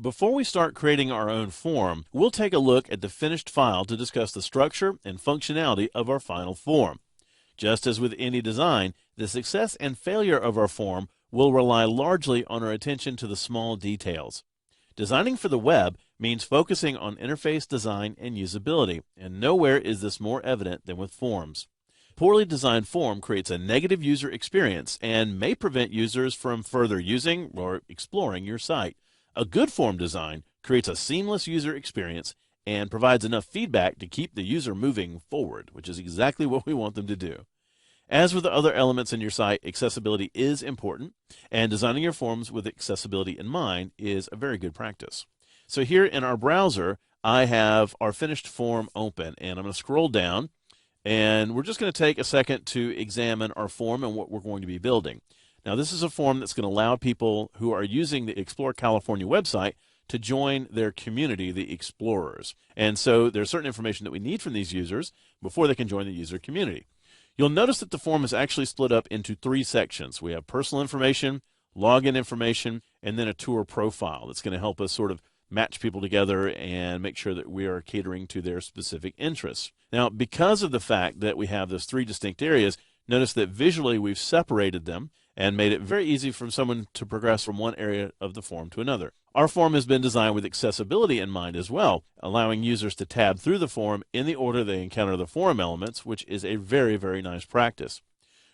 Before we start creating our own form, we'll take a look at the finished file to discuss the structure and functionality of our final form. Just as with any design, the success and failure of our form will rely largely on our attention to the small details. Designing for the web means focusing on interface design and usability, and nowhere is this more evident than with forms. A poorly designed form creates a negative user experience and may prevent users from further using or exploring your site. A good form design creates a seamless user experience and provides enough feedback to keep the user moving forward, which is exactly what we want them to do. As with the other elements in your site, accessibility is important, and designing your forms with accessibility in mind is a very good practice. So here in our browser, I have our finished form open, and I'm going to scroll down, and we're just going to take a second to examine our form and what we're going to be building. Now, this is a form that's going to allow people who are using the Explore California website to join their community, the Explorers. And so there's certain information that we need from these users before they can join the user community. You'll notice that the form is actually split up into 3 sections. We have personal information, login information, and then a tour profile that's going to help us sort of match people together and make sure that we are catering to their specific interests. Now, because of the fact that we have those 3 distinct areas, notice that visually we've separated them and made it very easy for someone to progress from one area of the form to another. Our form has been designed with accessibility in mind as well, allowing users to tab through the form in the order they encounter the form elements, which is a very, very nice practice.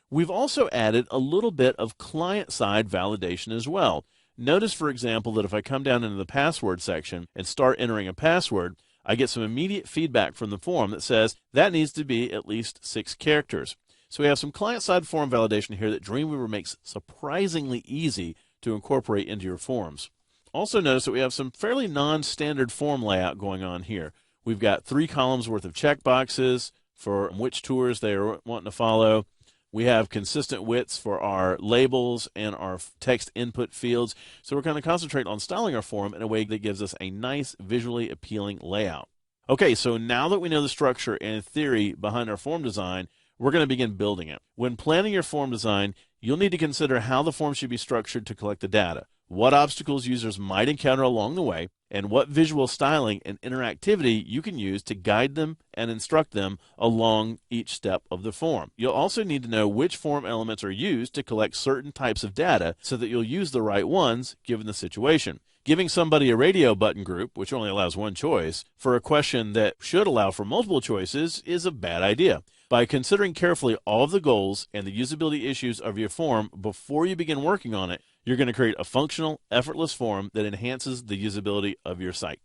We've also added a little bit of client-side validation as well. Notice, for example, that if I come down into the password section and start entering a password, I get some immediate feedback from the form that says that needs to be at least 6 characters. So we have some client-side form validation here that Dreamweaver makes surprisingly easy to incorporate into your forms. Also notice that we have some fairly non-standard form layout going on here. We've got 3 columns worth of checkboxes for which tours they are wanting to follow. We have consistent widths for our labels and our text input fields. So we're going to concentrate on styling our form in a way that gives us a nice, visually appealing layout. Okay, so now that we know the structure and theory behind our form design, we're going to begin building it. When planning your form design, you'll need to consider how the form should be structured to collect the data, what obstacles users might encounter along the way, and what visual styling and interactivity you can use to guide them and instruct them along each step of the form. You'll also need to know which form elements are used to collect certain types of data so that you'll use the right ones given the situation. Giving somebody a radio button group, which only allows one choice, for a question that should allow for multiple choices is a bad idea. By considering carefully all of the goals and the usability issues of your form before you begin working on it, you're going to create a functional, effortless form that enhances the usability of your site.